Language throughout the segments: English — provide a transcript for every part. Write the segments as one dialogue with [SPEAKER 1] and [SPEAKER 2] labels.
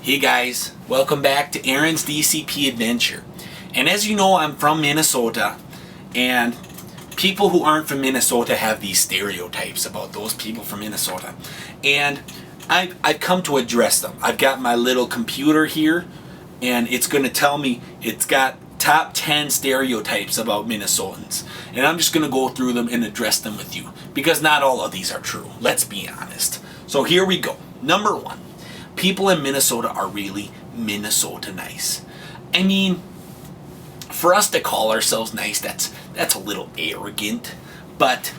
[SPEAKER 1] Hey guys, welcome back to Aaron's DCP Adventure. And as you know, I'm from Minnesota, and people who aren't from Minnesota have these stereotypes about those people from Minnesota. And I've come to address them. I've got my little computer here, and it's going to tell me it's got top 10 stereotypes about Minnesotans. And I'm just going to go through them and address them with you, because not all of these are true. Let's be honest. So here we go. Number 1. People in Minnesota are really Minnesota nice. I mean, for us to call ourselves nice, that's a little arrogant. But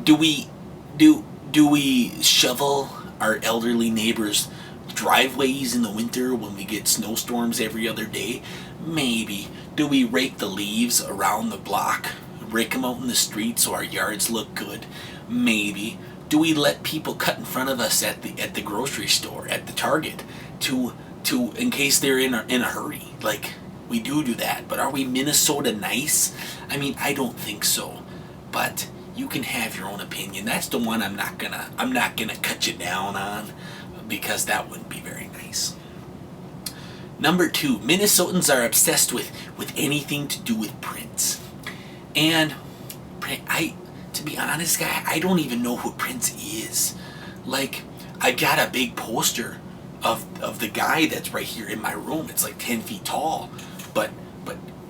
[SPEAKER 1] do we shovel our elderly neighbors' driveways in the winter when we get snowstorms every other day? Maybe. Do we rake the leaves around the block, rake them out in the street so our yards look good? Maybe. Do we let people cut in front of us at the grocery store, at the Target, to in case they're in a hurry? Like, we do that, but are we Minnesota nice? I mean, I don't think so. But you can have your own opinion. That's the one I'm not gonna cut you down on, because that wouldn't be very nice. Number 2, Minnesotans are obsessed with anything to do with Prince. And to be honest, guy, I don't even know who Prince is. Like, I got a big poster of the guy that's right here in my room. It's like 10 feet tall. But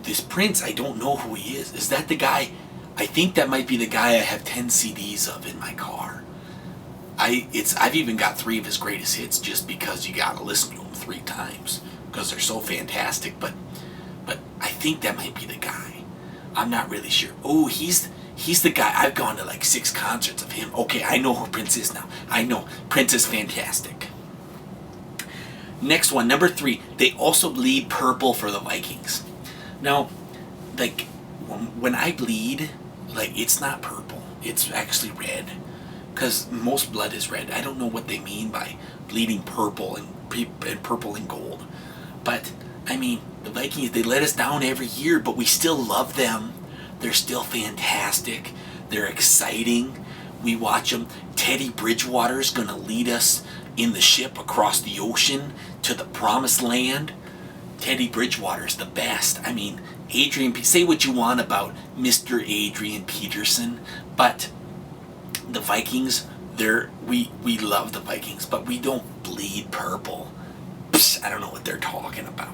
[SPEAKER 1] this Prince, I don't know who he is. Is that the guy? I think that might be the guy I have 10 CDs of in my car. I've even got 3 of his greatest hits, just because you gotta listen to them 3 times, because they're so fantastic. But I think that might be the guy. I'm not really sure. Oh, he's the guy. I've gone to like 6 concerts of him. Okay, I know who Prince is now. I know. Prince is fantastic. Next one, number 3. They also bleed purple for the Vikings. Now, like, when I bleed, like, it's not purple. It's actually red. Because most blood is red. I don't know what they mean by bleeding purple and purple and gold. But, I mean, the Vikings, they let us down every year, but we still love them. They're still fantastic. They're exciting. We watch them. Teddy Bridgewater's going to lead us in the ship across the ocean to the promised land. Teddy Bridgewater's the best. I mean, say what you want about Mr. Adrian Peterson, but the Vikings, we love the Vikings, but we don't bleed purple. Psst, I don't know what they're talking about.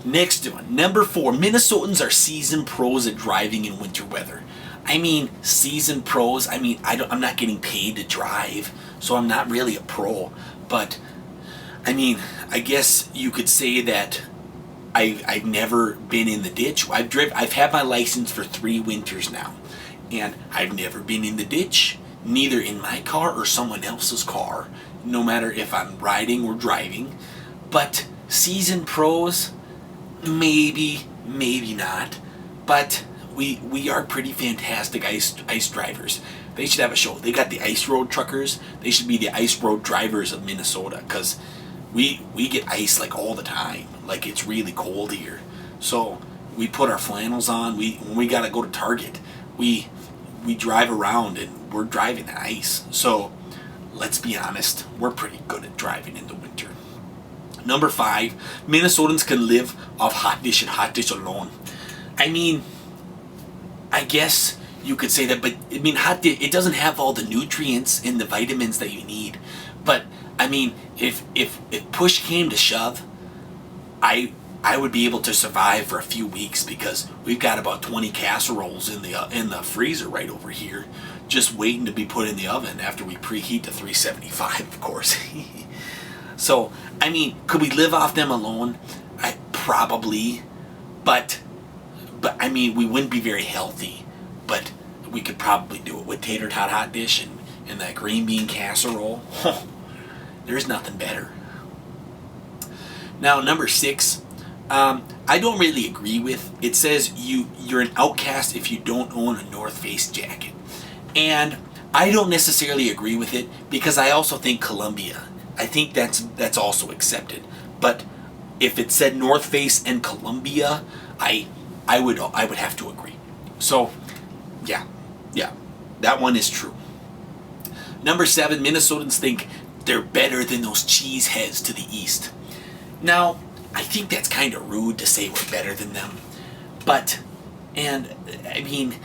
[SPEAKER 1] Next one, number 4. Minnesotans are seasoned pros at driving in winter weather. I mean, seasoned pros. I mean, I'm not getting paid to drive, so I'm not really a pro. But I mean, I guess you could say that I've never been in the ditch. I've had my license for 3 winters now, and I've never been in the ditch, neither in my car or someone else's car, no matter if I'm riding or driving. But seasoned pros, maybe not, but we are pretty fantastic ice drivers. They should have a show. They got the ice road truckers. They should be the ice road drivers of Minnesota, because we get ice like all the time. Like, it's really cold here, so we put our flannels on. When we gotta go to Target, we drive around and we're driving the ice. So let's be honest, we're pretty good at driving in the winter. Number 5, Minnesotans can live off hot dish and hot dish alone. I mean, I guess you could say that, but I mean, hot dish, it doesn't have all the nutrients and the vitamins that you need. But I mean, if push came to shove, I would be able to survive for a few weeks, because we've got about 20 casseroles in the freezer right over here, just waiting to be put in the oven after we preheat to 375, of course. So, I mean, could we live off them alone? Probably, but I mean, we wouldn't be very healthy. But we could probably do it with tater tot hot dish and that green bean casserole. There's nothing better. Now, number 6, I don't really agree with. It says you're an outcast if you don't own a North Face jacket, and I don't necessarily agree with it, because I also think Columbia. I think that's also accepted. But if it said North Face and Columbia, I would have to agree. So yeah, that one is true. Number 7, Minnesotans think they're better than those cheeseheads to the east. Now, I think that's kind of rude to say we're better than them, but, and I mean,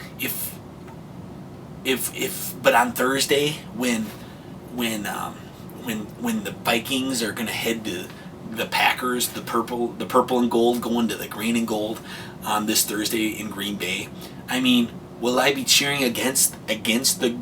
[SPEAKER 1] but on Thursday when the Vikings are gonna head to the Packers, the purple and gold going to the green and gold on this Thursday in Green Bay, I mean, will I be cheering against the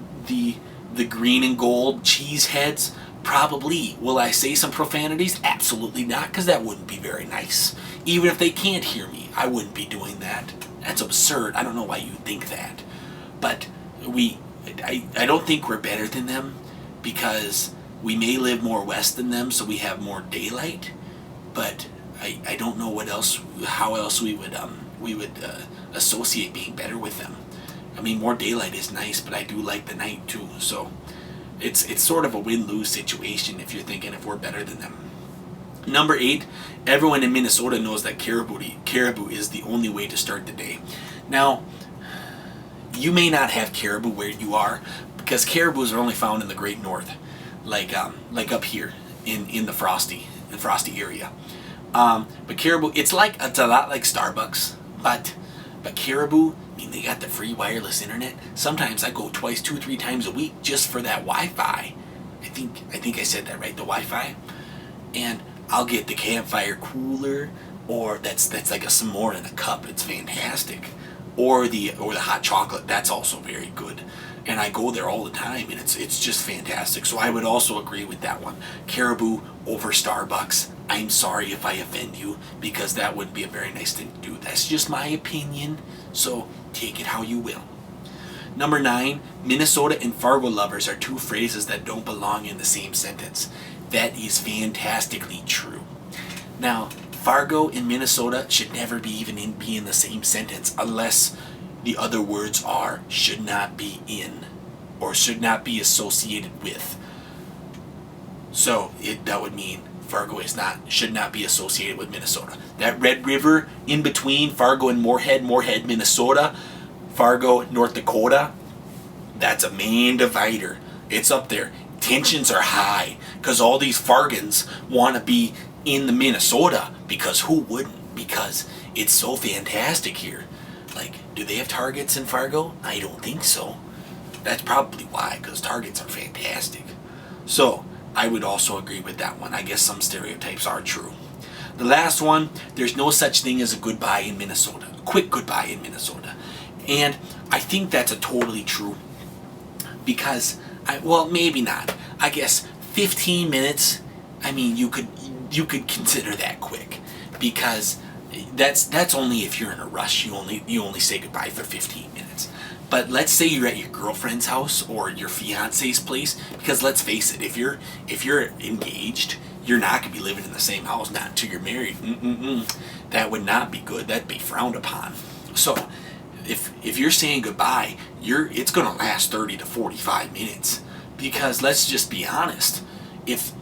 [SPEAKER 1] green and gold cheeseheads? Probably. Will I say some profanities? Absolutely not, because that wouldn't be very nice. Even if they can't hear me, I wouldn't be doing that. That's absurd. I don't know why you think that. But I don't think we're better than them, because we may live more west than them, so we have more daylight. But I don't know how else we would associate being better with them. I mean, more daylight is nice, but I do like the night too. So it's sort of a win-lose situation if you're thinking if we're better than them. Number 8, everyone in Minnesota knows that caribou is the only way to start the day. Now, you may not have caribou where you are, because caribous are only found in the Great North, like up here in the frosty area. But caribou, it's a lot like Starbucks, but caribou, I mean, they got the free wireless internet. Sometimes I go 2-3 times a week just for that Wi-Fi. I think I said that right, the Wi-Fi. And I'll get the campfire cooler, or that's like a s'more in a cup. It's fantastic. Or the hot chocolate. That's also very good. And I go there all the time, and it's just fantastic. So I would also agree with that one. Caribou over Starbucks. I'm sorry if I offend you, because that wouldn't be a very nice thing to do. That's just my opinion, so take it how you will. Number 9, Minnesota and Fargo lovers are two phrases that don't belong in the same sentence. That is fantastically true. Now, Fargo and Minnesota should never be in the same sentence unless the other words are should not be in or should not be associated with. So that would mean Fargo should not be associated with Minnesota. That Red River in between Fargo and Moorhead, Minnesota, Fargo, North Dakota, that's a main divider. It's up there. Tensions are high because all these Fargans want to be in the Minnesota, because who wouldn't? Because it's so fantastic here. Like, do they have Targets in Fargo? I don't think so. That's probably why, because Targets are fantastic. So I would also agree with that one. I guess some stereotypes are true. The last one, there's no such thing as a goodbye in Minnesota. A quick goodbye in Minnesota. And I think that's a totally true, because, well, maybe not. I guess 15 minutes, I mean, you could consider that quick, because that's only if you're in a rush. You only say goodbye for 15 minutes. But let's say you're at your girlfriend's house or your fiance's place, because let's face it, if you're engaged, you're not going to be living in the same house, not until you're married. That would not be good. That'd be frowned upon. So if you're saying goodbye, it's going to last 30 to 45 minutes, because let's just be honest, if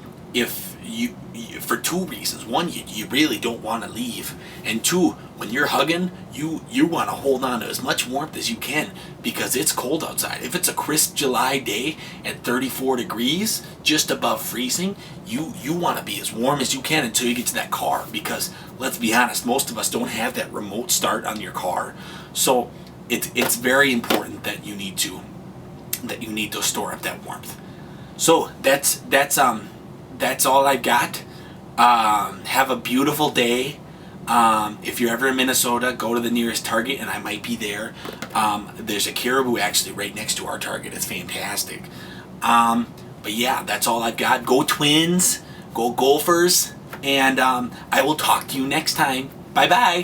[SPEAKER 1] you for two reasons. One, you really don't want to leave, and two, when you're hugging, you want to hold on to as much warmth as you can, because it's cold outside. If it's a crisp July day at 34 degrees, just above freezing, you want to be as warm as you can until you get to that car, because let's be honest, most of us don't have that remote start on your car. So it's very important that you need to store up that warmth. So that's all I've got. Have a beautiful day. If you're ever in Minnesota, go to the nearest Target, and I might be there. There's a caribou actually right next to our Target. It's fantastic. But yeah, that's all I've got. Go Twins, go Gophers, and I will talk to you next time. Bye-bye.